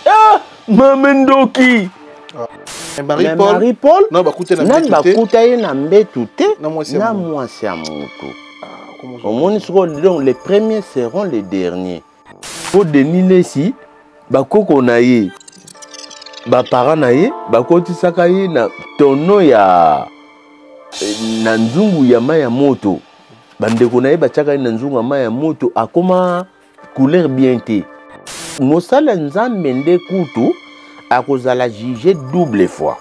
Ah, Mamendoki. Marie-Paul, non, bakutaye na mbetu te, na mwasi ya moto. Donc les premiers seront les derniers. Pour Denis Lessi, bakoko na ye, bapara na ye, bakotisaka ye na tono ya na nzungu ya maya moto. Bandeko na ye bachaka ye na nzungu ya maya moto akoma couleur bien te. Mosala nzambe nde kutu akozala juger double fois.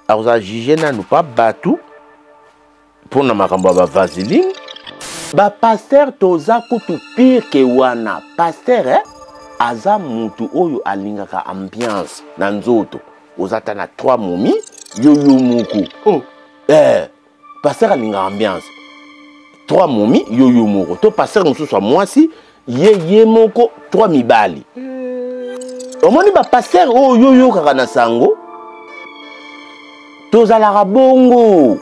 Akozala juger nanu pa batu pour na makambo ba vaseline. Ba pasteur toza kutu pire ke wana. Pasteur aza mutu oyo alingaka ambiance na nzoto. Ozata na 3 momi yoyo muku. Oh. Pasteur alinga ambiance. 3 momi yoyo muku. To pasteur mususu mwasi ye moko 3 mibali. Omoni ba pasteur oyo yoyo kaka na sango. Tozala bongo.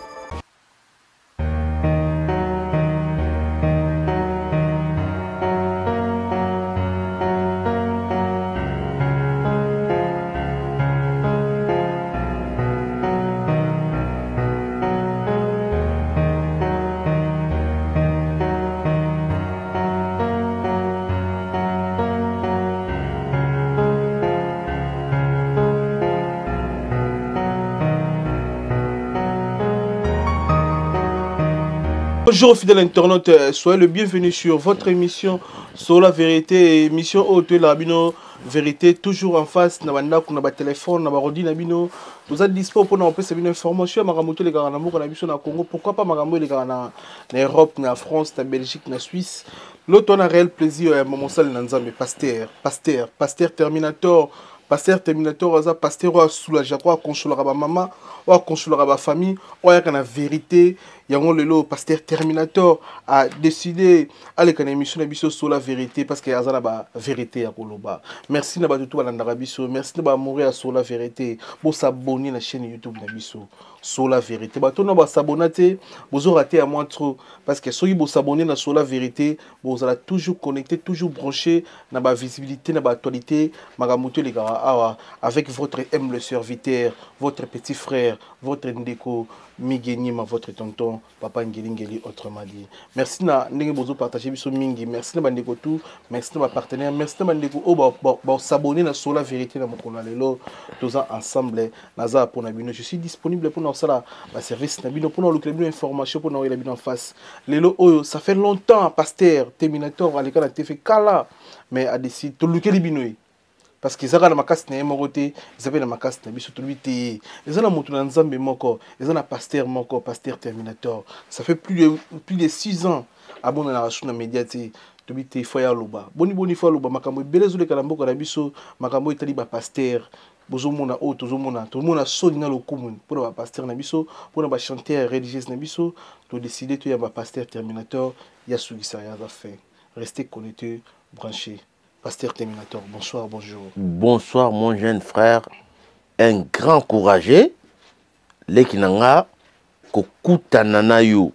Bonjour fidèles internautes, soyez le bienvenu sur votre émission sur la vérité, émission haute la bino vérité toujours en face na banda kuna ba téléphone na ba ordi na bino vous êtes dispo pour nous passer une information magamoto les gars na moko na biso na Congo, pourquoi pas magamoto les gars na Europe, na France, na Belgique, na Suisse. L'autre on a réel plaisir à mon sal na nzambe pasteur Terminator. Pasteur Terminator, aza pasteur wa soulager quoi consoler ba maman, wa consoler ba famille, wa kana vérité, yango lelo pasteur Terminator a décidé aller kana émission na biso sur la vérité parce que aza na ba vérité ya koloba. Merci na ba tout balanda biso, merci na ba mourir sur la vérité. Bo s'abonner na chaîne YouTube na biso sur la vérité. Ba to na ba s'abonner, bozo raté à moins trop parce que soki bo s'abonner na sur la vérité, vous allez toujours connecté, toujours branché na ba visibilité na ba actualité, magamoto les gars. Avec votre humble serviteur, votre petit frère, votre ndeko, Migenima, votre tonton, papa Ngeli, autrement dit. Merci na ndenge bozo partager biso mingi, merci na bandeko tout, merci na partenaire, merci na bandeko o s'abonner na sur la vérité na mokona lelo, tous ensemble naza pour na bino. Je suis disponible pour na sala ba service na bino pour na lokela bino information pour na la bino en face. Lelo oyo ça fait longtemps pasteur Terminator aleka na TV kala mais a décidé to lokela bino. Parce que ça na makasi na emokote ils na makasi na biso to biti ils na mutu na nzambe moko ils na pasteur moko pasteur Terminator ça fait plus de 6 ans abona na rasuna médiatique to biti foya loba boni foya loba makambo belezo le kala mboko na biso makambo etali ba pasteur bozomona o tozomona soni na lokumu pour ba pasteur na biso pour ba chanteur religieux na biso to décider to ya ba pasteur Terminator ya sugisa ya za fait restez connectés branchés. Pasteur Terminator, bonsoir, bonjour. Bonsoir mon jeune frère, un grand courageux, lekinanga kokutana na yo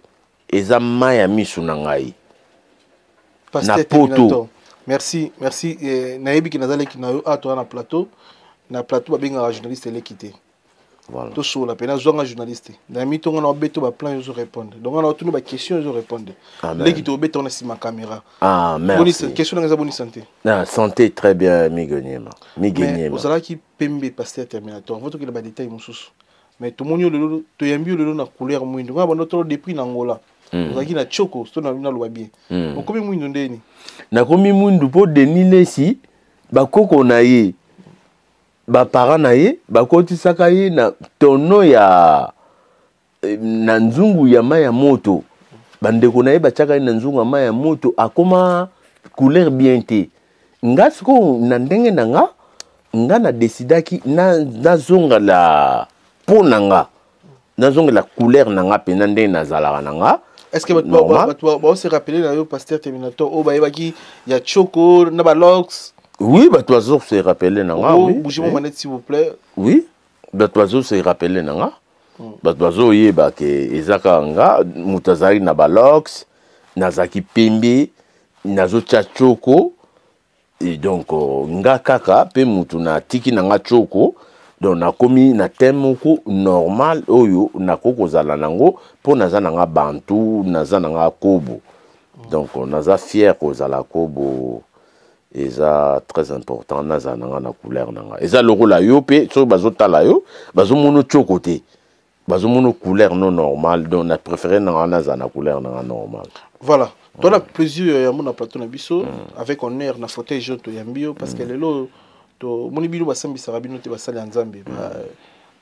eza maya misu na ngai. Pasteur Terminator, merci, nayebi ki nazale ki na yo ato na plateau ba benga journaliste lekité. Voilà. Tout sur la peine zonga journaliste. Na mi tonga na beto ba plan yo répondre. Donc on a tunu ba question yo répondre. L'équipe au beto na si ma caméra. Ah merci. Bonne question na bonne santé. Ah santé très bien Migenima. Vous allez qui pembe pasteur Terminator. Votre que ba détail mususu. Mais tout monde yo to yambi yo na couleur mwindo. Nga ba notre depuis na Angola. Vous allez na choko, to na lo bien. On komi mwindo ndeni. Na komi mwindo po Denis Lessi ba koko na ye. Bapara na ye bakotisaka ye na tono ya na nzungu ya maya moto. Bandeko na ye bachaka ye na nzungu ya maya moto akoma couleur bien te. Nga siko na ndenge na nga na decidaki na zonga la po na nga. Na zonga la couleur na nga pe na ndenge na zalaka na nga. Est-ce que vous se rappelez là pasteur Terminator o ba yebaki ya choko na ba locks? Oui, bah toi se rappeler nanga. Oui. Bougez mon manette s'il vous plaît. Oui. Bah toi se rappeler nanga. Bah toi ye ba ke ezaka nga mutazari na balox, nazaki pembe, nazo chachoko. Et donc nga kaka pe mutu na tiki na nga choko donc nakomi na temoko normal oyo nakoko zala nango po naza na nga bantu naza na nga kobo. Donc naza fier ko zala kobo eza très important naza na nga na couleur na nga. Eza loko la yo pe so bazotala yo bazomono choko te. Bazomono couleur non normal donc na préféré na nga naza na couleur na nga normal. Voilà. Toi, la plaisir ya mon plateau na biso avec honneur na fauteuil jaune to yambio parce que lelo to moni bilo basambi sarabino te basali nzambe ba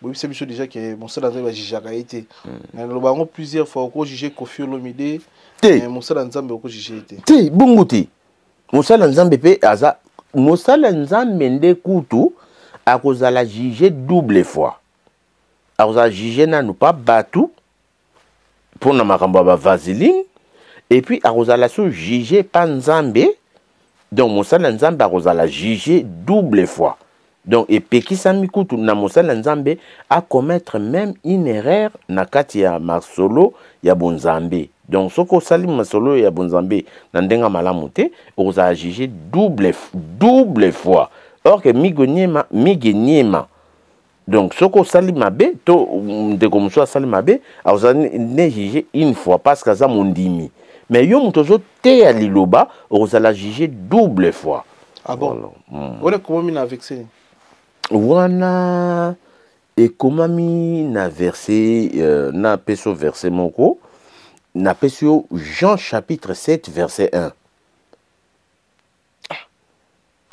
bobi se biso déjà que mon sala nzambe ba jijaka été na lo bango plusieurs fois ko juger Koffi Olomide mais mon sala nzambe ko juger été te bunguti mon sala nzambe pe aza mon sala nzambe nde kutu akozala juger double fois akozala juger na nous pas batu pour na makambo ba vaseline. Et puis, Arosala sou jugé par Nzambe. Donc, Moussala Nzambe Arosala jugé double fois. Donc, et Peki Samikutu na Moussala Nzambe a commettre même une erreur na kati ya Masolo ya Bonzambe. Donc, soko sali Masolo ya Bonzambe nandenga malamute, Arosala jugé double fois. Or que Migeniema. Donc, soko sali mabe, to de comme ça sali mabe, Arosala ne jugé une fois parce que ça mondimi. Mais yo mutozo te ya liloba ozala jugé double fois. Ah bon? On est comment mina vexé? Wana et comment mina versé na peso verset moko na peso Jean chapitre 7 verset 1.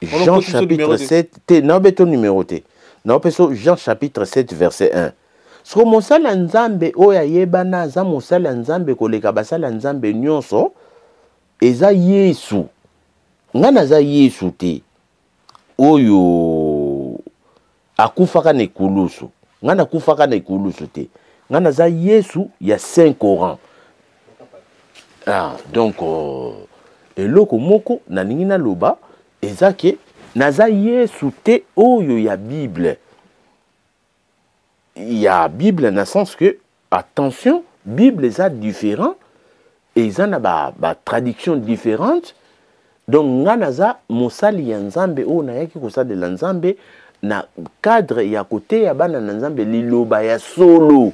Jean chapitre 7 te na beto numéroté. Na peso Jean chapitre 7 verset 1. So mosala nzambe oya yebana za mosala nzambe koleka basala nzambe nyonso eza Yesu. Ngana za Yesu te oyo akufaka na ekulusu. Ngana akufaka na ekulusu te. Ngana za Yesu ya Saint Coran. Ah donc eloko moko na ningi na loba eza ke naza Yesu te oyo ya Bible. Il y a Bible dans le sens que, attention, Bible est différent et ils ont des traductions différentes. Donc, nganaza mosali ya nzambe o na yaki kosala la nzambe na cadre ya côté ya bana na nzambe liloba ya solo.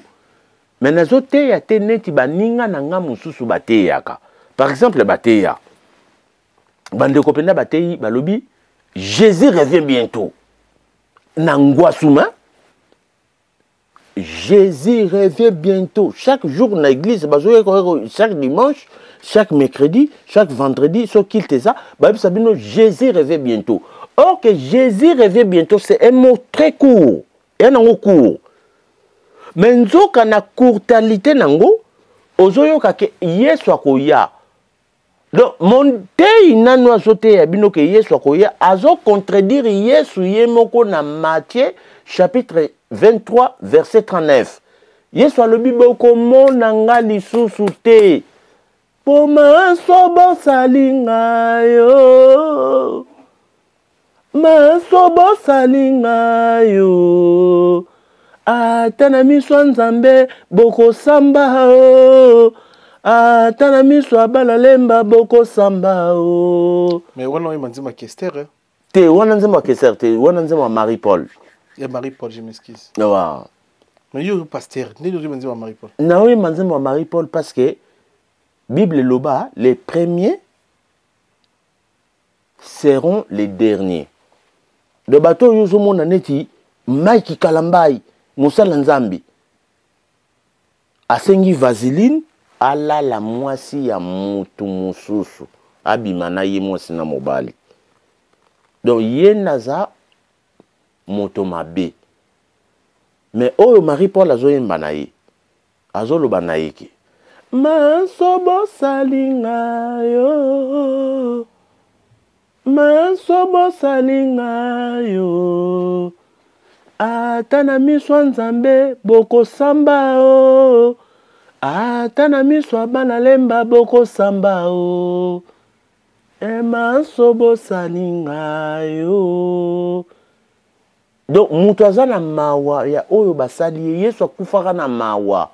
Mais nazo te ya te neti baninga na nga mususu bateyaka. Par exemple, bateya. Bande kopenda bateyi balobi Jésus revient bientôt. Nangwasuma Jésus revient bientôt. Chaque jour dans l'église, chaque dimanche, chaque mercredi, chaque vendredi, ce qu'il te ça, Jésus revient bientôt. Or que Jésus revient bientôt, c'est un mot très court. Et un mot court. Mais nous avons une courtalité, ozoyo kake Yesu akoya. Donc, mon te inano azote ya bino ke Yesu akoya, azo contredire Yesu yemoko na Matthieu chapitre 23 verset 39. Yesu alobi boko mona nga lisusu te. Poma sobo salinga yo. Ma sobo salinga yo. Atana miswa nzambe boko samba o. Atana miswa balalemba boko samba o. Mais wana oyi manzima Kester te wana nzema Kester te wana nzema Marie-Paul. Il y a Marie-Paul, je m'excuse. Ouais. Mais il y a un pasteur. Il y a un Marie-Paul. Non, il y a un Marie-Paul parce que Bible Loba, les premiers seront les derniers. Le bateau Yozomo Naneti, Mike Kalambai, Moussa Nzambi. Asengi Vaseline, ala la moisi ya mutu mususu. Abimana ye moisi na mobali. Donc, yenaza moto mabe. Mais oyo Marie-Paul azoyemba na ye. Azoloba na ye ke. Masobo salinga yo. Masobo salinga yo. Atana miswa nzambe boko samba o. Atana miswa banalemba boko samba o. Masobo salinga yo. Donc, mutuaza na mawa ya oyo basali Yesu akufaka na mawa.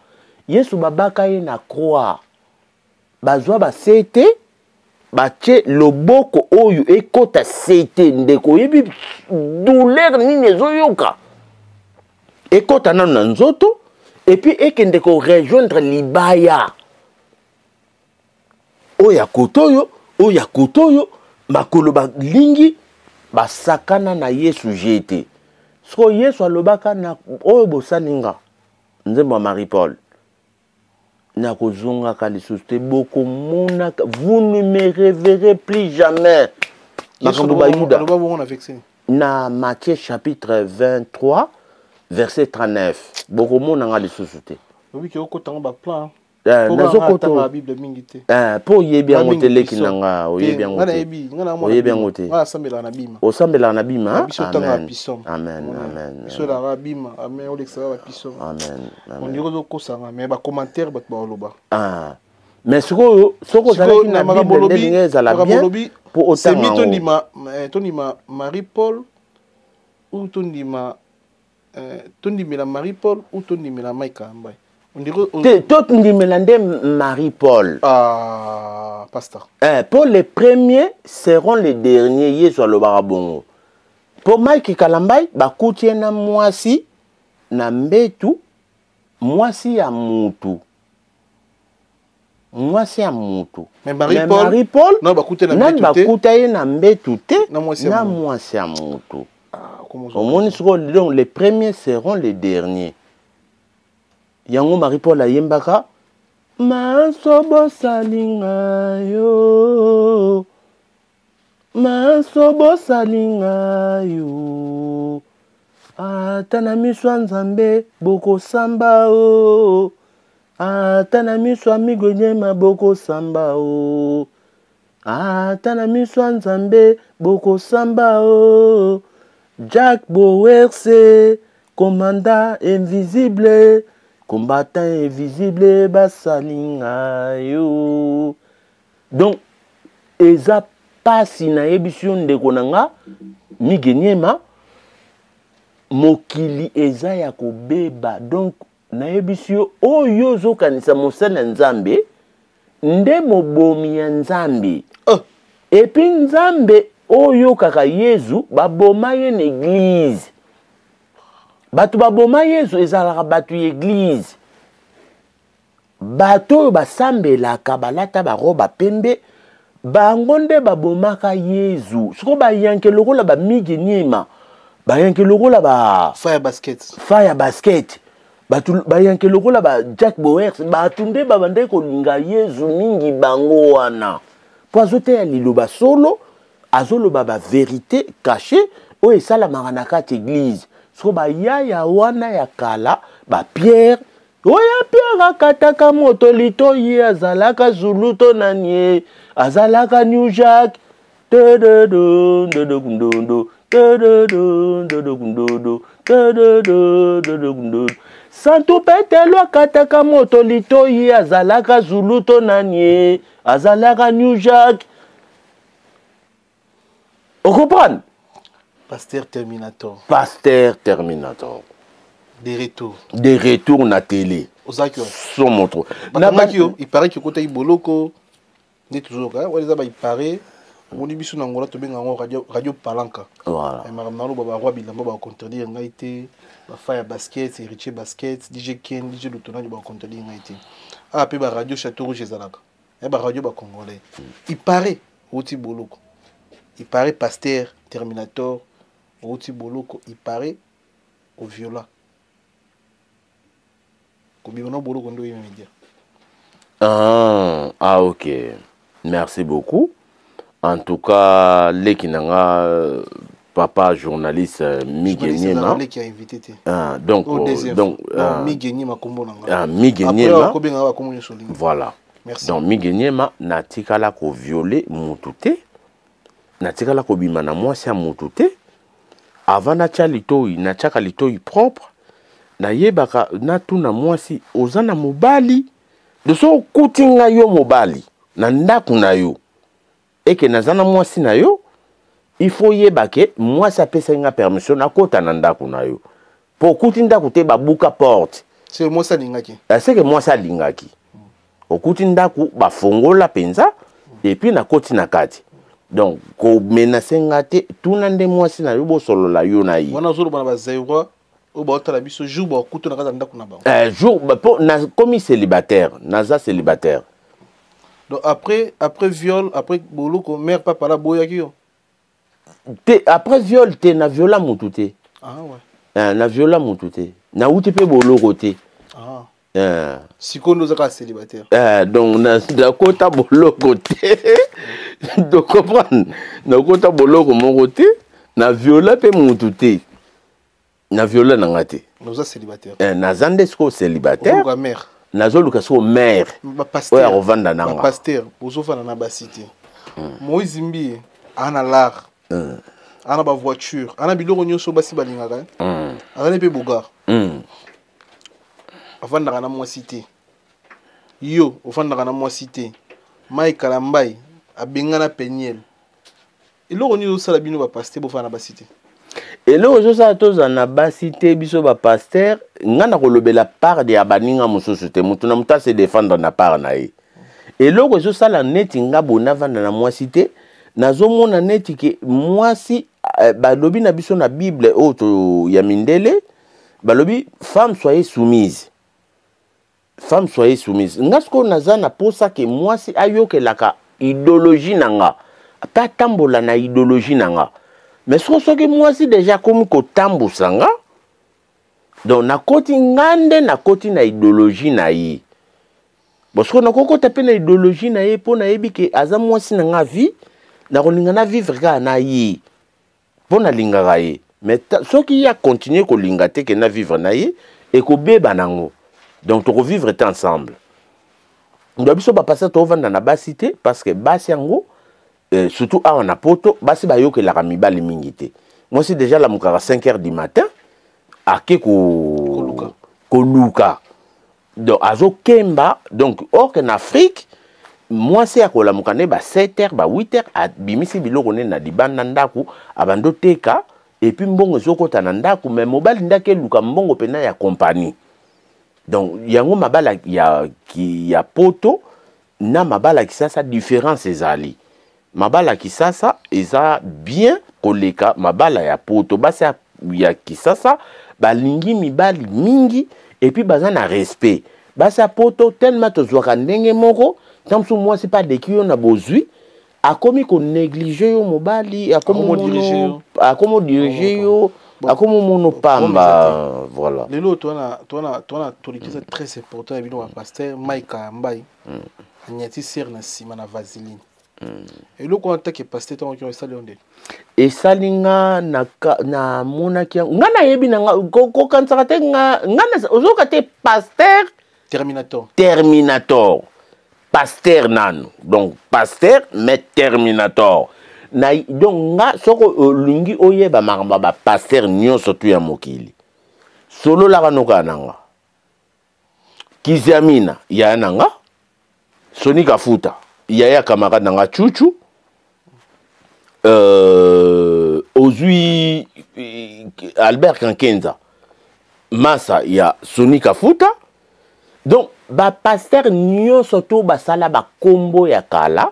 Yesu babaka ye na croix. Bazwa basete bache loboko oyo ekota sete ndeko yebi douleur nini ezoyoka ekota nanu na nzoto et puis ekende ko rejoindre libaya oya kotoyo makolo balingi basakana na Yesu jete so Yesu alobaka na oyo bosaninga nzembo Marie-Paul na kozonga ka lisuste boko monaka vous ne me reverrez plus jamais na Matthieu chapitre 23 verset 39 boko monanga lisuste oui ki okotanga ba plan nazokoto po yebi yango te leki na nga oyebi yango te osambelaka na bima amen mais sikoyo soko ozalaki na bible ndenge ezala bien po otanga tondima Marie-Paul ou tondimela Marie-Paul ou tondimela Mike Ambai Tout Marie-Paul. Ah, pasteur. Pour les premiers seront les derniers. Yesu le barabongo. Pour Mike Kalambay, bakuti na mwasi na mbetu, mwasi ya mutu. Mwasi ya mutu. Mais Marie-Paul, non bakuti na mbetu. Bakuti na mbetu te, na mwasi ya mutu. Au moins les premiers seront les derniers. Yango Marie-Paul ayembaka masobo salinga yo atana miswa nzambe boko samba o atana miswa migonyema boko samba o atana miswa nzambe boko samba o Jack Bowerse commandant invisible combattant invisible basalinga yo. Donc eza pasi na ebision de konanga migenyema mokili eza ya kobeba. Donc na ebisio oyo zo kanisa mosala nzambe nde mobomi ya nzambe. Et puis nzambe oyo kaka Yesu baboma ye na église. Batu baboma Yesu ezalaka batu église. Bato basambelaka balata baroba pembe bangonde babomaka Yesu. Siko bayanke lokola ba migenyema. Bayanke lokola ba fire basket. Batu bayanke lokola ba Jack Bowers batunde babande kolinga Yesu mingi bango wana. Po azote ya liloba solo azoloba ba vérité cachée o esala maranaka église. So ba ya wana ya kala ba Pierre oya Pierre akataka moto lito ye azalaka zuluto nanie azalaka New Jack Santo Petelo akataka moto lito ye azalaka zuluto nanie azalaka New Jack. On comprend? Pasteur Terminator. Des retours na télé. Son montre. Il paraît que côté Iboloko, n'est toujours là. Il paraît. On dit biso nangola to benga radio Palanka. Voilà. Et maramnalo baba roi bilamba ba contredire ngaité, ba fire basket, Richie basket, DJ Ken, DJ Lutona ba contredire ngaité. Ah pe ba radio Château Rouge ezalaka. Et ba radio ba congolais. Il paraît Oti Boloko. Il paraît Pasteur Terminator. Oti Boloko, il paraît au viola. Combien Boloko ndo dire. Ah ok. Merci beaucoup. En tout cas, l'équinanga papa journaliste Migenyema. Donc Migenyema voilà. Merci. Donc Migenyema natikala ko violer mutute. Natikala ko bima na mwasi ya mutute. Avant na litoi na chaka litoi propre. Na yebaka na tuna mwasi ozana mobali. De so kutinga yo mobali. Na ndaku na yo. Et que nazana mwasi na yo, il faut yebake mwasi apesa nga permission na kota na ndaku na yo. Po kuti ndaku te babuka porte. C'est mwasi lingaki. C'est que mwasi lingaki. Okuti ndaku bafongola penza et puis na koti na kati donc ko menacer ngate tuna nde mwasi na yo bo solo la yo na yi wana zolo bana bazairwa o ba otala biso jour ba kutu na kata ndako na ba jour po na comme célibataire naza célibataire donc après viol après boloko mère papa la boya ki yo après viol te na viola mutu te ah ouais na viola mutu te na uti pe boloko te ah sikondo zaka célibataire donc na kota boloko te donc comprendre na kota boloko moko te na viola pe mutu te na viola na ngate naza célibataire na zande sko célibataire ko mère nazo luka so mère ba pasteur oya rovanda nanga ba pasteur bozofana na ba cité Moïse Mbi ana l'art ana ba voiture ana biloko nyoso basi balingaka ana pe bogar avandaka na mwa cité yo ovandaka na mwa cité mai kalambai abengana peniel eloko nini osala bino ba pasteur bofana na ba cité eloko ezosala toza na basi te biso bapaster nga na kolobela part de ya baninga mosusu te mutu na mutu ase défendre na part na ye eloko ezosala neti nga bona vanda na mwasi te nazomona neti ke mwasi balobi na biso na bible oyo ya mindele balobi femme soyez soumise femme soyez soumise nga sikoyo naza na posa ke mwasi ayokelaka idéologie na nga ape atambola na idéologie na nga mais soki mwasi déjà komi kotambusa nga donc nakoti ngande nakoti na idéologie na ye parce que nakokota pe na idéologie na ye mpo nayebi ke aza mwasi na nga vie nakolinga na vivre kaka na ye mpo nalingaka ye mais soki ye akontinue kolinga te ke na vivre na ye ekobeba nango donc tokovivre te ensemble ndo biso bapasa tovanda na basi te parce que basi yango surtout awa na poto basi bayokelaka mibali mingi te mwasi déjà lamukaka 5h du matin ake koluka donc azokemba donc or que na Afrique mwasi akolamuka ne ba 7h ba 8h abimisi biloko ne na libanda ndako abando teka et puis mbongo ezokota na ndako mais mobali ndake eluka mbongo pena ya compagnie donc yango mabala ya poto na mabala kisasa différence ezali mabala kisasa eza bien koleka mabala ya poto basi ya kisasa balingi mibali mingi et puis baza na respect basi ya poto tellement tozwaka ndenge moko tamsu mwasi pas de kiyo na bozwi akomi ko négliger yo mobali akomo diriger yo akomo mono pamba voilà lelo tona tolikiza très important bino ba pasteur Maika Mbai anyati sir na sima na vaseline eloko wana take pasteur tango ki esali onde esalinga na monaki nga na yebi na ko kansaka te nga na ozoka te pasteur terminator pasteur nano donc pasteur mais terminator na donc nga soko lingi oyeba makamba ba pasteur nyonso tu ya mokili solo la kanoka nanga Kiziamina ya nanga Soni Kafuta yaya camarade nanga Chuchu ozui Albert Kankenza Massa ya Soni Kafuta donc ba pasteur nyonso to basala ba kombo ya kala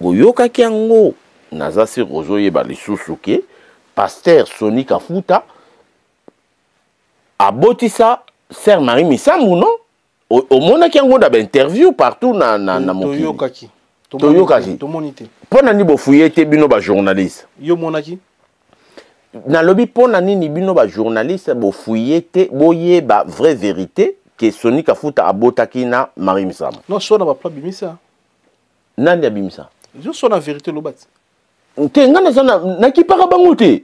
goyoka kiango naza sur ozoye ba lisusu ke pasteur Soni Kafuta abotisa Sœur Marie Misambu non au mona kiango da ba interview partout na mokili toyokaki tomonite pona ni bofuyete bino ba journaliste yo monaki na lobi pona nini bino ba journaliste bofuyete boyeba vraie vérité que Soni Kafuta abotaki na Marie Misambu non sona ba plan bimisa nani abimisa je sona vérité lobati te ngana sana nakipaka bango te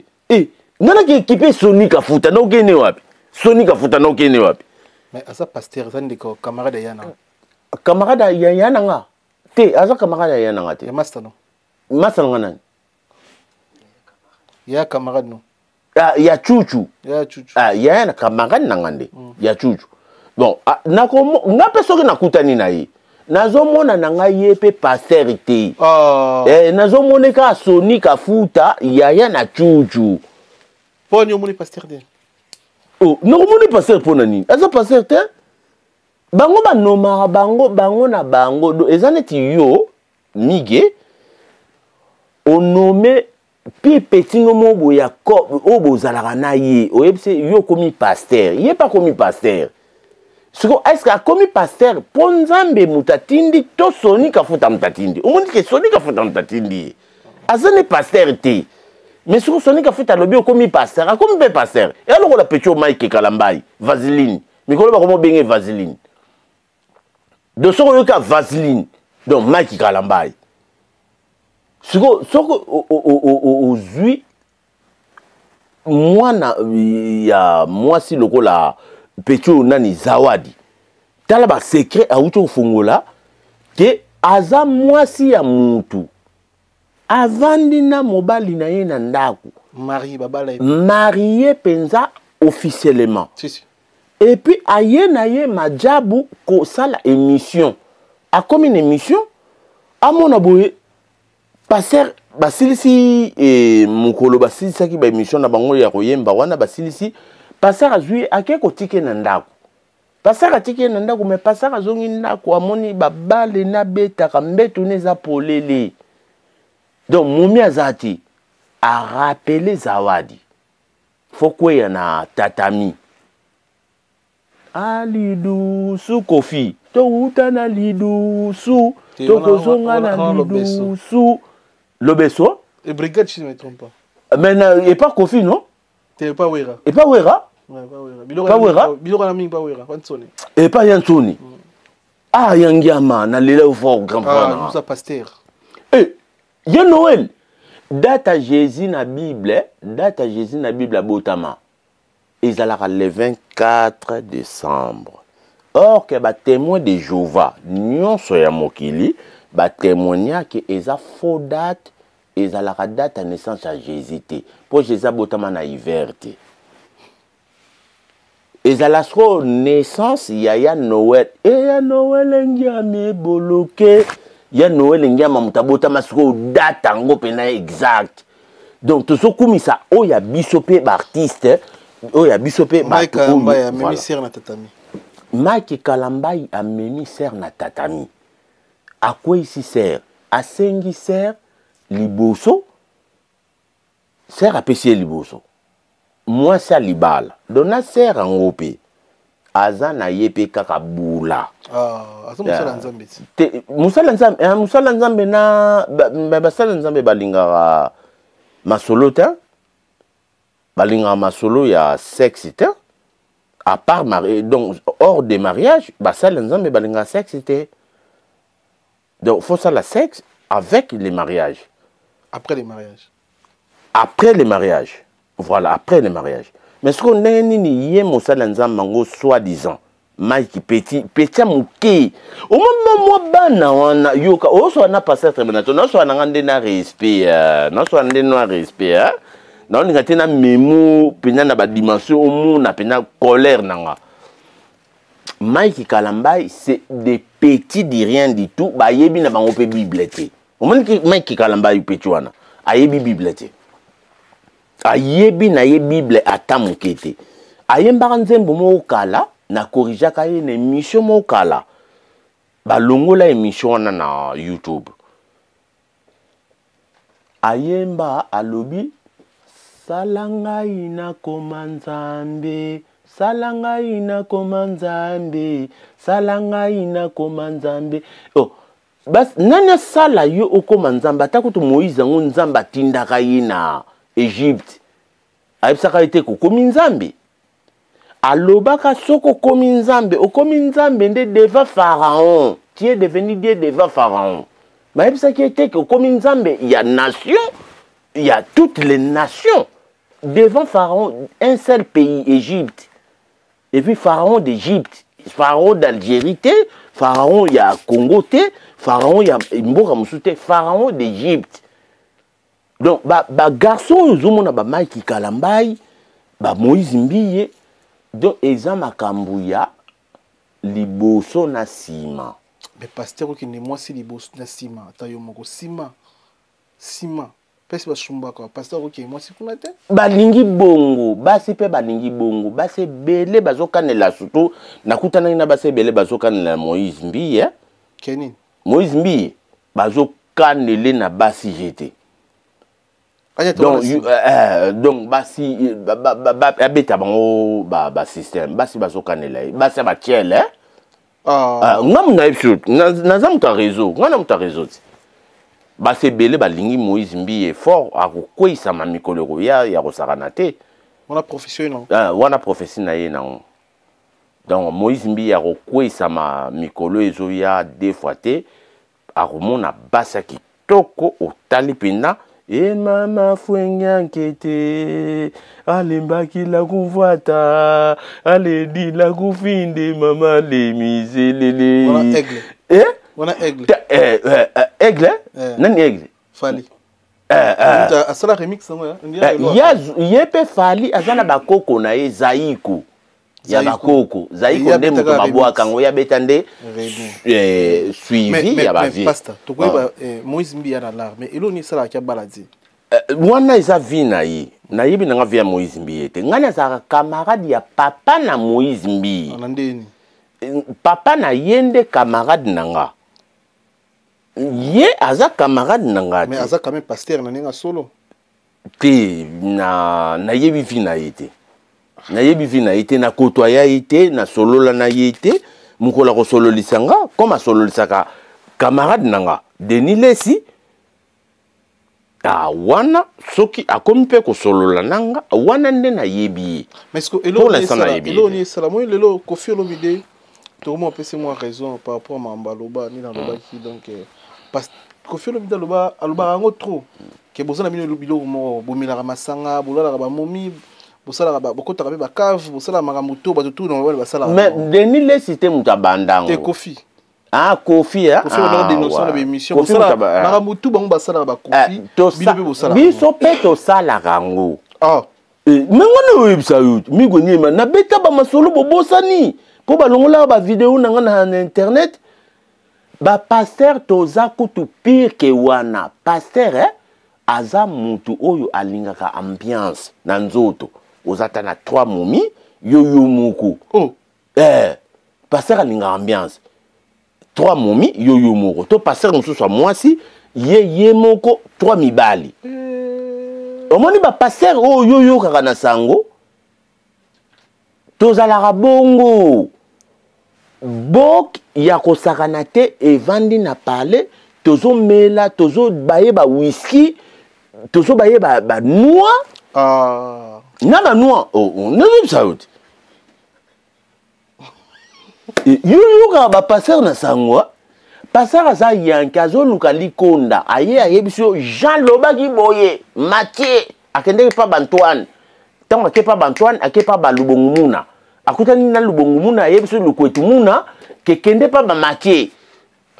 ngana ki ekipe Soni Kafuta na okene wapi Soni Kafuta na okene wapi mais asa pasteur zande ko camarade yana nga te asa camarade yana nga te ya master no master nga nani ya camarade no ya Chuchu ya na camarade na ngande ya Chuchu bon nako ngape soki nakutani na ye nazomona na nga ye pe pasteur te nazomona ka Soni Kafuta ya na Chuchu poni omoni pasteur de nakomoni pasteur pona nini aza pasteur te bango banomaka bango na bango eza neti yo mige on nommé puis petit ngomo ya ko obo zalaka na ye oyebse yo komi pasteur il est pas komi pasteur est-ce que komi pasteur po nzambe mutatindi to soni kafuta mutatindi omoni ke soni kafuta mutatindi azane pasteur te mais siko soni kafuta lobi komi pasteur akomi be pasteur et alors la petio Mike Kalambai vaseline mikolo ba komo benge vaseline de soko yo ka vaseline donc Mike Kalambai siko ozui mwana ya mwasi lokola petio nani zawadi tala ba secret auto fungola ke aza mwasi ya mutu avandi na mobali na ye na ndaku marié penza officiellement et puis aye na ye majabu ko sala émission a comme une émission à mon aboye passer basilisi et mukolo basilisa ki ba émission na bango ya koyemba wana basilisi passer azui akeko tike na ndaku passer atike na ndaku mais passer azongi ndaku amoni babale na betaka mbetu neza polele donc momi azati a rappelé zawadi fokwe ya na tatami alidusu kofi to utana lidusu to kozonga na lidusu lobeso et brigade si je ne me trompe pas mais et pas kofi non t'es pas wera et pas wera ouais pas wera biloko na mingi pas wera wansone et pas yansoni ah yangiama na lela fort grand frère nous a pasteur eh ya Noël date à Jésus na Bible à Botama ezalaka le 24 décembre or que ba témoin de Jéhovah nyonso ya mokili ba témoigner que eza faux date ezalaka date à naissance à Jésus te pour Jésus Botama na hiver te ezalaka naissance ya Noël et ya Noël ngiame boloke ya Noël ngiama mutabotama siko date ngo pena exact donc to so kumisa o ya bisope ba artiste o ya bisope ba Mike Kalambai a memi ser na tatami Mike Kalambai a memi ser na tatami a quoi ici ser a sengi ser liboso ser a pesi liboso moi ça libala dona ser ngope azana yepe kaka bula aso musala nzambe musala nzambe na basala nzambe balingaka masolo te balingaka masolo ya sexe te à part donc hors de mariage basala nzambe balingaka sexe te donc faut ça la sexe avec les mariages après les mariages voilà après les mariages mais ce qu'on a ni yé musala nzambe mango soi-disant Mike petit muke au moment moi bana wana yoka oso na passer très bien non so na ngande na respect non so na no respect non ni ngate na memo pena na ba dimension omu na pena colère nanga Mike Kalambai c'est des petits de rien du tout ba yebi na bango pe bibliothèque au moment que Mike Kalambai petit wana ayebi bibliothèque ayebi na ye bible atamukete ayemba nzembo mo kala na corrigeaka ye na émission mo kala balongola émission wana na YouTube ayemba alobi salangai na komanzambe salangai na komanzambe salangai na komanzambe oh bas nana sala yo okomanzamba takutu Moïse ngo nzamba tindaka ye na Égypte ayebisaka ete kokomi nzambe alobaka soko komi nzambe okomi nzambe nde devant Pharaon tu es devenu Dieu devant Pharaon mais ayebisaki ete kokomi nzambe il y a nation il y a toutes les nations devant Pharaon un seul pays Égypte et puis Pharaon d'Égypte Pharaon d'Algérie Pharaon il y a Congo Pharaon il y a mboka mosusu Pharaon d'Égypte. Donc, garçon, ils ba Mike Kalambai, ba Moïse Mbiye, donc eza makambouya liboso na sima. Mais pasteur qui ne moi si liboso na sima, tayo moko sima. Pesi ba shumba quoi, pasteur qui moi si kuna te. Balingi bongo, basi pe balingi bongo, basi bele bazokanela surtout nakutana na basi bele bazokanela Moïse Mbiye. Kenin. Moïse Mbiye bazo kanele na basi jete. Donc basi abeta bango ba système basi bazo kanela basi ba tiel ngam na episode na muta réseau ngana muta réseau basi belé balingi Moïse Mbi fort akokwisa ma mikolo ya kosakana te wana professionnel wana professionnel na ye nango. Donc Moïse Mbi akokwisa ma mikolo ezo ya deux fois te akomona basi kitoko otali pena. Et mama fwenga nkete alembaki la kufuata aledi la kufinde mama le mizelele. Wana aigle. Wana aigle. Aigle? Nani aigle? Fali. Asala remix sango ya. Yepe Fali azana bakoko na ye Zaiko. Ya bakoko. Zaiko nde muto babwaka ngo ya betande suivi ya ba vie. Pastor, to ko Moïse Mbi ya na lar mais eloni sala kya baladi. Wana isa vie na ye. Na yebi nga via Moïse Mbi ete. Ngana za camarade ya papa na Moïse Mbi. Anandeni. Papa na yende camarade nanga. Ye aza camarade nanga. Mais aza quand même pasteur na ninga solo. Te na yebi vie na ete. Na yebi vi na ite na kotoya ite na solola na ite mukola ko sololisanga comme sololisaka camarade nanga Denis Lesi wana soki akomi pe ko solola nanga wana nde na yebi. Mais est-ce que elo ni sala moi lelo Koffi Olomide to mo pese moi raison par rapport à Mambaloba ni na loba ki donc parce Koffi Olomide loba aloba ngo trop ke bozana bino lobilo mo bomila masanga bolala ba momi. Mais Denis les systèmes mutabandang. Te Koffi. Ah Koffi hein. Koffi on a des notions de émission. Maramutu bango basala ba Koffi. Biso peto sala rango. Ah. Mengona websa yo. Migoni ma na beta ba masolo bobosani. Po ba longola ba vidéo na internet. Ba pasteur toza kutu pire ke wana. Pasteur hein. Aza mutu oyo alingaka ambiance na nzoto. Ozata na 3 momi yoyo moko. Oh. Pasteur alinga ambiance. 3 momi yoyo moko. To pasteur mususu mwasi ye moko 3 mibali. Omoni ba pasteur oyo yoyo kaka na sango. Tozalaka bongo. Bok ya kosakana te evandi na parler tozo mela tozo baye ba whisky tozo baye ba noix. Na ba noix non ça out. Yo ba passer na sangwa. Passer za yankazo luka likonda aye biso Jean Lobaki boye Mathieu akende pa Bantoine. Tango akepa Bantoine akepa ba Lubongumuna. Akutani na Lubongumuna aye biso Lukwetumuna kekende pa ba Mathieu.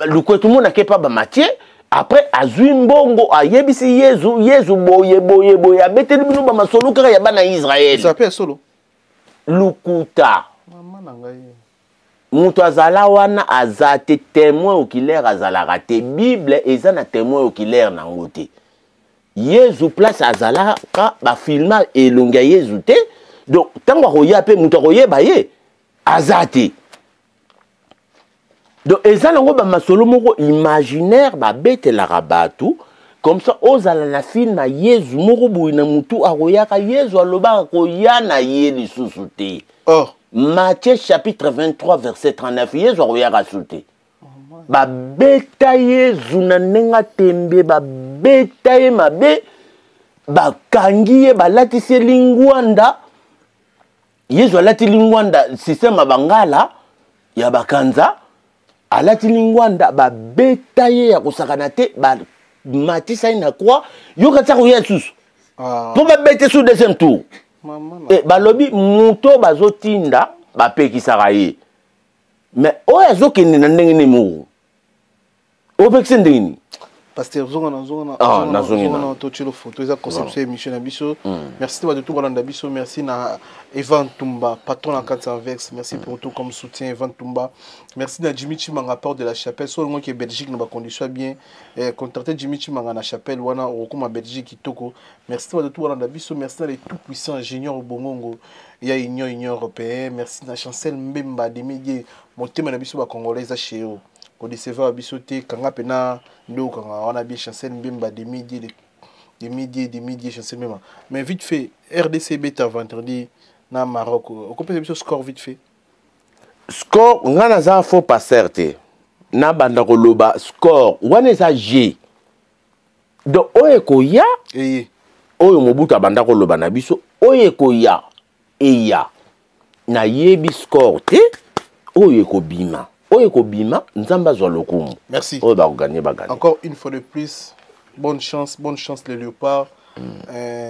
Lukwetumuna kepa ba Mathieu. Après azui mbongo ayebisi Yezu boye abeteli bino ba masolo kaka ya bana Israël. Ça s'appelle solo. Lukuta. Mama na ngai. Mutu azala wana azate témoin oculaire azalaka te Bible eza na témoin oculaire nango te. Yezu place azala ka ba filma elonga Yezu te. Donc tango akoya pe mutu akoyeba ye azate. Donc eza nango ba masolo moko imaginaire ba betela rabatu comme ça ozala na film na Yezu moko boyi na mutu akoyaka Yezu aloba koya na ye lisusu te. Oh. Matthieu chapitre 23 verset 39 Yezu akoyaka sute. Ba beta Yezu na nenga tembe ba beta ye mabe ba kangiye ba latisi lingwanda. Yezu alati lingwanda système bangala ya bakanza. Alati lingwanda ba beta ye ya kosakana te ba matisa ina kwa yoka tsako Yesu. Po ba beta sous deuxième tour. Balobi muto bazotinda bapekisaka ye. Mais oyo azokende na ndenge ne mo. Opekise ndenge. Pasteur Zongana to chilo photo eza conception émission na biso. Merci de tout balanda biso, merci na Evan Tumba, patron en 400 Vex, merci pour tout comme soutien Evan Tumba. Merci na Jimmy Chimanga port de la chapelle, soit le monde qui est Belgique na ba condition bien contacter Jimmy Chimanga na chapelle wana okuma Belgique kitoko. Merci de tout balanda biso, merci na les tout puissants ingénieurs au Bongo. Il y a Union européenne, merci na Chancel Mbemba Demidier, mon thème na biso ba congolais chez eux. ko décevoir biso te kanga pena ndo kanga on a bien Chancel Mbemba des milliers Chancel Mbemba. Mais vite fait RDC beta vendredi na Maroc. On peut biso score vite fait. Score ngana za faux pas certain. Na banda ko loba score wana za G. Donc oye ko ya oyo mobutu abanda ko loba na biso oye ko ya eya na yebi score te oye ko bima nzamba zwa lokumu. Merci. Oyo ba gagner. Encore une fois de plus bonne chance les léopards.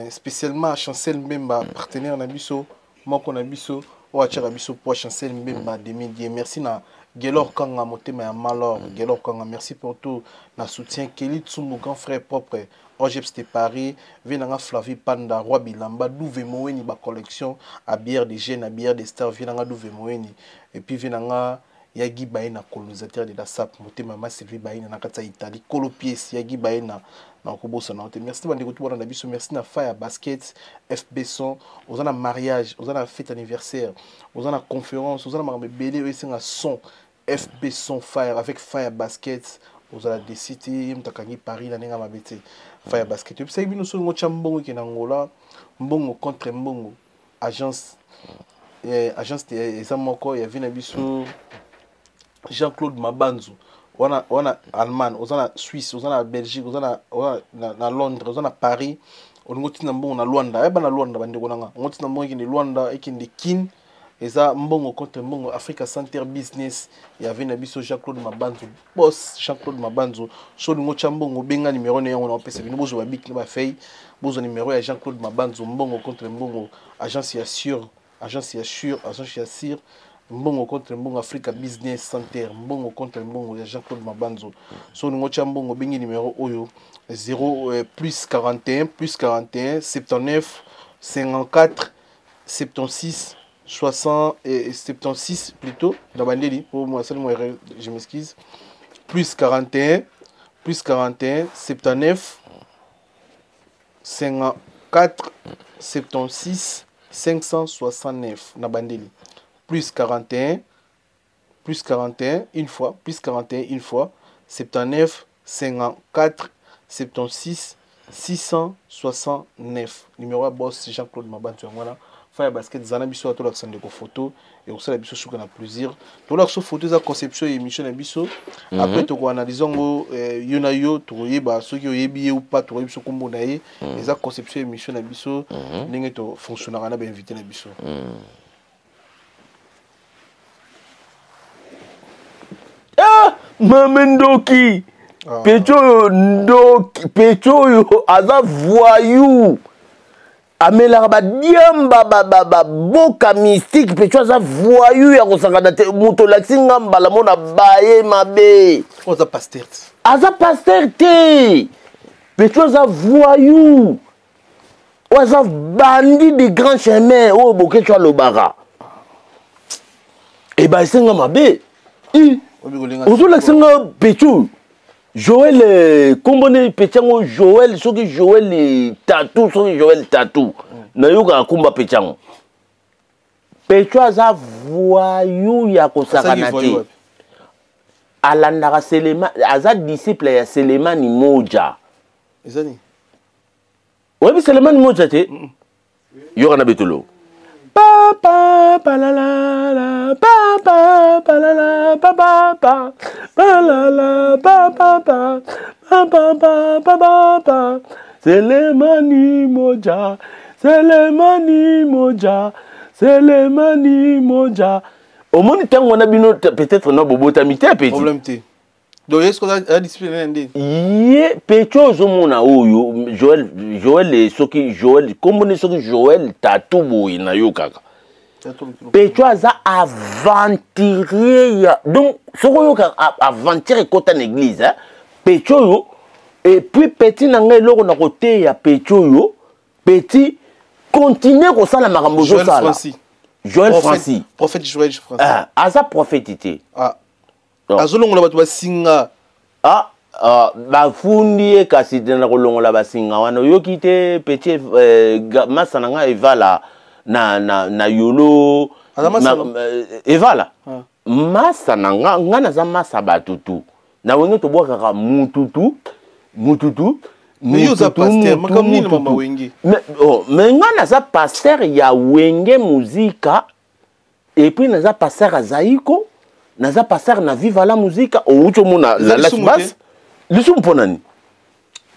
Spécialement Chancel Mbemba partenaire na biso moko na biso o achara biso pour Chancel Mbemba 2010. Merci na Gelor Kanga motema ya malor Gelor Kanga, merci pour tout na soutien. Kelly Tsumbu grand frère propre Ojeps de Paris venanga Flavie Panda Roi Bilamba Douve Moeni ba collection à bière des jeunes à bière des stars venanga Douve Moeni et puis venanga Yagi Baena colonisateur de la SAP motema ma Sylvie Baena na kata Italie kolo pièce Yagi Baena na kobosa na hotel. Merci bande ko na biso, merci na Fire Basket FB son ozana mariage ozana fête anniversaire ozana conférence ozana makambe belé oyesenga son FB son Fire avec Fire Basket ozala décité mtakangi Paris na nenga mabete Fire Basket. Et puis ça bino so ngo chambongo ke na ngola mbongo contre mbongo agence ezamoko ya vina biso Jean-Claude Mabanzu wana Allemagne ozana Suisse ozana Belgique ozana na Londres ozana Paris ngoti na mbongo na Luanda eba na Luanda bandeko nanga ngoti na mbongo ni Luanda ekinde kin eza mbongo contre mbongo Africa Center Business ya vina biso Jean-Claude Mabanzu boss Jean-Claude Mabanzu so ngo chambongo benga numéro ne yango na pesa bino bozo babik na ba fay bozo numéro ya Jean-Claude Mabanzu mbongo contre mbongo agence ya sûr mbongo contre mbongo Africa Business Center mbongo contre mbongo ya Jean-Claude Mabanzo so ngo cha mbongo bengi numéro oyo 0 plus 41 79 54 76 60 et 76 plutôt dans bandeli pour moi seulement je m'excuse plus 41 79 54 76 569 na bandeli plus 41 une fois 79 54 76 669 numéro à boss Jean-Claude Mabantu voilà Fire Basket zana biso à tout l'accent de photo et on sait la biso sur na plaisir tout l'accent photo za conception et émission na biso après to ko analyser ngo yona yo to yeba ceux qui oyebi ou pas to biso kombo na ye za conception émission na biso ndenge to fonctionnera na ba invité na biso. Mamendoki Pecho yo aza voyou amela ba diamba boka mystique Pecho aza voyou ya kosangana te muto laxinga mbala mona baye mabe aza pasteur te Pecho aza voyou aza bandi de grand chemin o bokecho lobara e ba senga mabe Ozo laxinga Pecho Joël combone Pechango Joël soki Joël tatou soki Joël tatou na yoka akumba Pechango Pecho aza voyou ya kosakana te alandaka Selema aza disciple ya Selemani moja ezani webi Selemani moja te yoka na betolo papa palala papa palala papa palala papa papa Selemani moja au moins tango na bino peut-être na bobota mité petit problème te donc est-ce qu'on a discipliné ndé ye Pecho zomona oyo Joël soki Joël comme soki Joël tatou boy na yo kaka Pecho aza aventurier donc soko yo ka aventure kota na église hein Pecho yo et puis petit na ngai loko na côté ya Pecho yo petit continuer ko sala makambo zo sala Joël Francis prophète Joël Francis aza prophète azolongola bato basinga bafundi kasi na kolongola basinga wana yoki te petit masa nanga evala na yolo evala masa na nga naza masa batutu na wenge to boka ka mututu mais yo za pasteur makam nini mama wenge mais nga naza pasteur ya wenge muzika et puis naza pasteur azaiko naza pasteur na viva la muzika oucho mona la bas lisumu ponani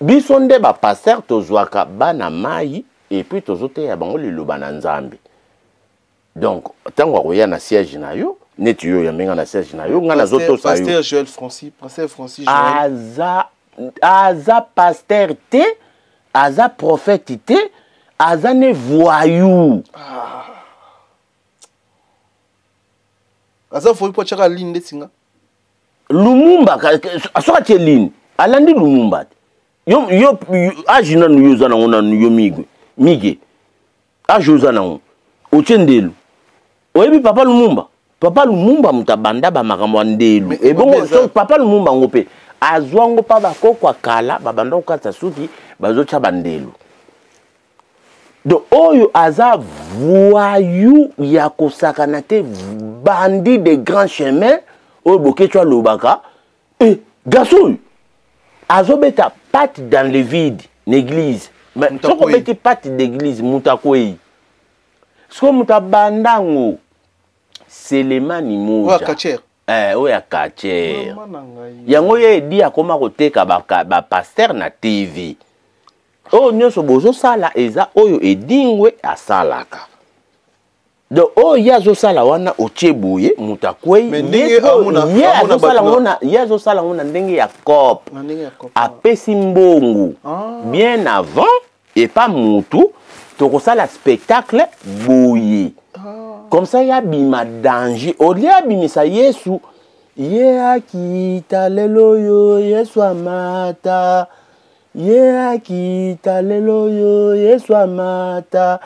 biso nde ba pasteur tozwaka bana mai et puis tozote ya bango liloba na nzambe donc tango akoya na siège na yo neti yo ya menga na siège na yo nga na zoto sa yo pasteur Joël Francis Joël aza pasteur te aza prophète te aza ne voyou aza foi po chaka ligne ndetinga Lumumba asoka tie ligne alandi Lumumba yo ajina nu yoza na ngona yo mige ajoza na ngo ochendelu oyebi papa Lumumba mutabanda ba makambo ndelu e bongo so papa Lumumba ngope azwango pa bakoko kala babanda okata suki bazocha bandelu do oyo aza voyou ya kosakana te bandit de grand chemin oyo boketwa lobaka garçon azobeta patte dans le vide l'église mais soko beti patte d'église mutakwei soko mutabandango Selemani moja oya kacher yango ye di akoma koteka ba pasteur na TV o nyonso bozo sala eza oyo edingwe asalaka do o yazo sala wana ocheboye mutakwei yazo sala ngona ndenge ya cop apesi mbongo bien avant et pas mutu toko sala spectacle boye comme ça ya bima danger au lieu bimisa Yesu ye akita lelo yo Yesu amata ye akita lelo yo Yesu amata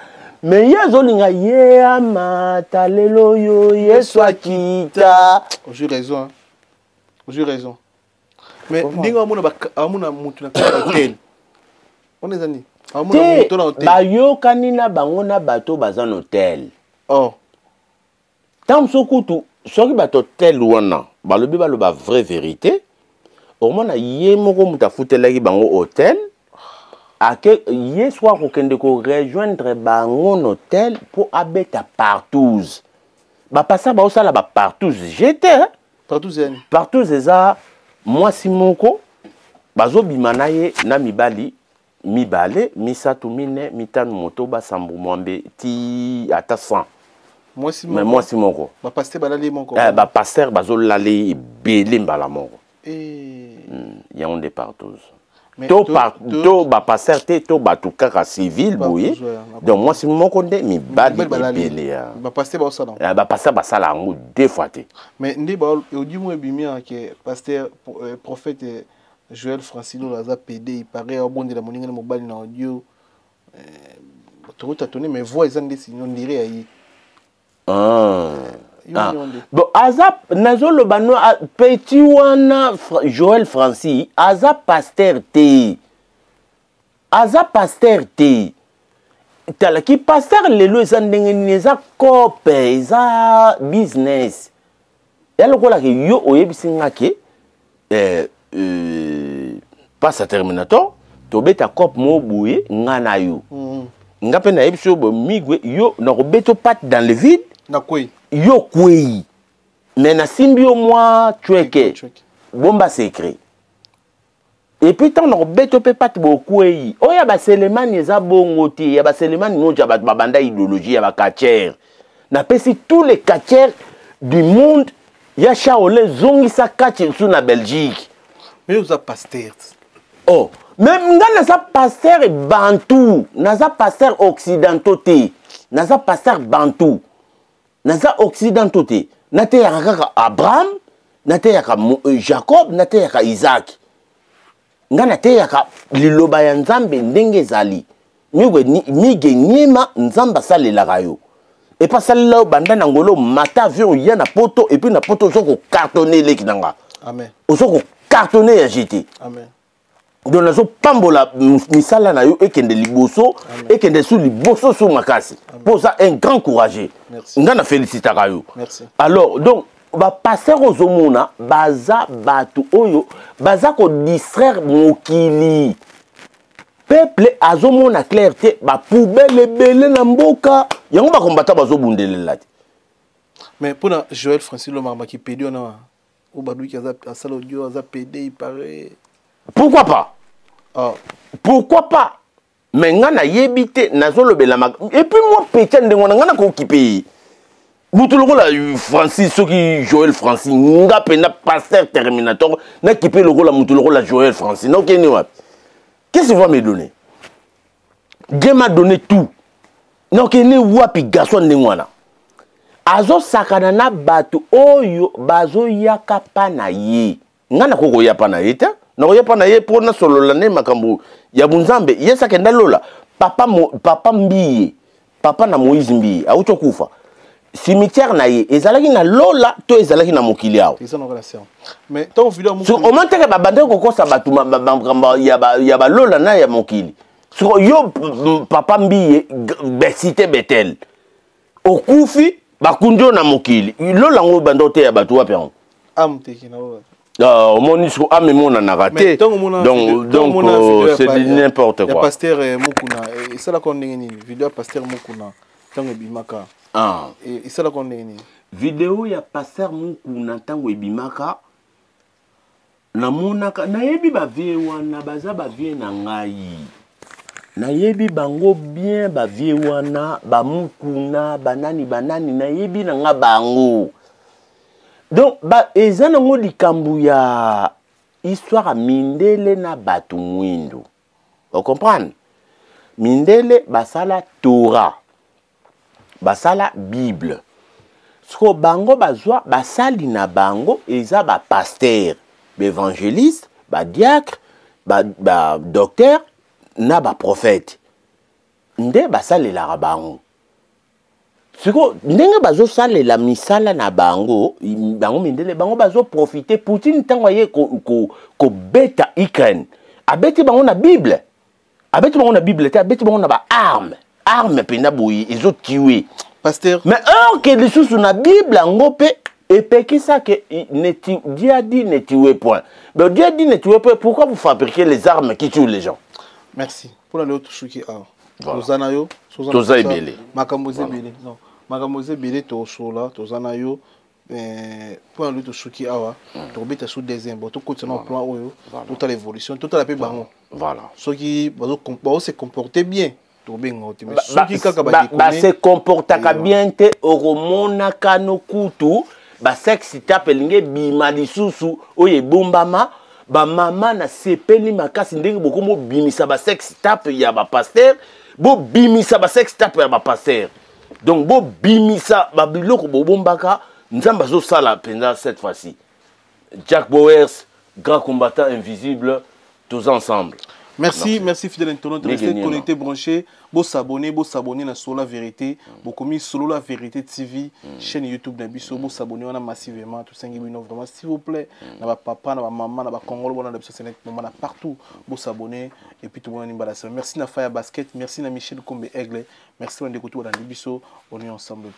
mais yezolinga ye amata lelo yo Yesu akita j'ai raison mais ndinga amuna mutu na hotel on est ani amuna mutu na hotel bayokani na bango na bato baza na hotel tant sokutu soki bato hotel wana balobi baloba vraie vérité au moins ye moko mutafutelaki bango hotel ake ye soit kokende ko rejoindre bango hotel pour abeta partouze bapasa baosala ba partouze j'étais partouze eza mwasi moko bazobima na ye na mibali mibale misatu mine mitano motoba sambu mwambe ti ata 100 mais moi si moko ba pasteur balali moko ba pasteur bazolali belé mbala moko ya on des partous to ba pasteur te to ba tout kaka civil boye donc moi si moko nde mi bali belé ba pasteur ba sala ba pasteur ba sala ngo deux fois te mais ndi ba odi mo bimia ke pasteur prophète Joël Francis Laza PD il paraît au bon de la moninga mobile na audio to tatone mais voix ezande sinon dirait ayi bon azap nazolo bano petit wana Joël Francis aza pasteur te tala ki pasteur lelo eza ndenge eza kope eza business yalo kola ke yo oyebisi ngake passe terminator to beta cop mo boye ngana yo ngape na yebisi bo migwe yo na robeto pat dans le vide na kwei yo kwei mais na simbio moi tueke bomba secret et puis tant na robeto pe pat bo kwei oya ba Selemani eza bongo ti ya ba Selemani moja ba banda idéologie ya ba kacher na pesi tous les kachers du monde ya Shaolin zongisa kache sous na Belgique mais vous a pasteur même nga naza pasteur bantou naza pasteur occidentaux te naza pasteur bantou naza occidentaux te nate yaka Abraham nate yaka Jacob nate yaka Isaac nga nate yaka liloba ya nzambe ndenge zali mige nyema nzamba salelaka yo et pas salela banda na ngolo mata avion ya na poto et puis na poto soko cartonner leki nanga amen osoko cartonner ya jeté amen donc nazo pambola misala na yo ekende liboso ekende sous liboso sous makasi pour ça un grand courageux nga na félicitaka yo merci alors donc ba pasteur ozomona baza batu oyo baza ko distraire mokili peuple azomona clarté ba poubelle belé na mboka yango ba kombata bazobundelela. Mais pour Joël Francis Lomar qui pédé on a ou badoui qui a sala audio a pédé il paraît. Pourquoi pas? Oh. Pourquoi pas? Mais ngana yebite nazolobela et puis moi pétian de ngana ko occupé. Boutuloko la Francis soki Joël Francis nga pena pasteur terminator na kipé le rôle Boutuloko la Joël Francis. Non keni wapi? Qu'est-ce que tu vas me donner? Dieu m'a donné tout. Non keni wapi garçon ndengwana. Azo sakana na batu oyo bazo yaka pana ye. Ngana koko ya pana ye ta? Na ya pana ye pour na solo la ne makambu ya bunzambe yesa kenda lola papa mbiye papa na Moïse mbiye auto kufa. Cimetière na ye ezalaki na lola to ezalaki na mokili awo. C'est ça nos relations. Mais tant vidéo mo so o manteke ba bande ko kosa batu ya ba lola na ya mokili. So yo papa mbiye besite betel. Okufi bakunjo na mokili. Lola ngo bando te ya batu wapi an. Amteki na wa. Au monisco a mémoire n'a raté. Donc c'est n'importe quoi. Il y a pasteur Mukuna et ça la condamné vidéo pasteur Mukuna tango bimaka. Ah. Et ça la condamné. Vidéo ya pasteur Mukuna tango bimaka. Na monaka na yebi ba vie wana baza ba vie na ngai. Na yebi bango bien ba vie wana ba Mukuna banani na yebi na nga bango. Donc, eza nango likambu ya histoire Mindele na batu mwindu. Vous comprenez? Mindele basala Torah. Basala Bible. Sko bango bazwa basali na bango eza ba pasteur, ba évangéliste, ba diacre, ba docteur na ba prophète. Nde basali la bango. Siko ndenge bazo sale la misala na bango Mindele bango bazo profiter Poutine tango ye ko beta Ukraine abeti bango na Bible te abeti bango na ba arme pena boyi ezo tuer pasteur mais que les sous na Bible ngo pe epekisa que Dieu a dit ne tuez point. Mais Dieu a dit ne tuez point, pourquoi vous fabriquez les armes qui tuent les gens? Merci pour aller autre chose qui a Tozanayo Toza ebele Makamoze belé non Makamoze belé to sola Tozanayo pour aller autre chose qui a to beta sous deuxième bon tout continue en plan oyo toute l'évolution toute la paix bango voilà ceux qui va se comporter bien to bengo mais ceux qui se comportaka bien te oromona kano kutu ba sexe tape linge bima lisusu oye bombama ba mama na sepeli makasi ndenge bokomo bimisa ba sexe tape ya ba pasteur bo bimisa ba sexe tape ya ba pasteur donc bo bimisa ba biloko bo bombaka nzamba zo sala penza cette fois-ci. Jack Bowers, grand combattant invisible, tous ensemble. Merci, merci fidèle internaute de rester connecté, branché. Vous s'abonner na Solo la Vérité. Vous commis Solo la Vérité TV, chaîne YouTube d'Abisso. Vous s'abonner, on a massivement tout ça. Vraiment, s'il vous plaît, na papa, na maman, na Congo, on a des partout. Vous s'abonner et puis tout le monde est merci na Faya Basket, merci na Michel Kombe Aigle, merci na Dekoto dans l'Abisso. On est ensemble.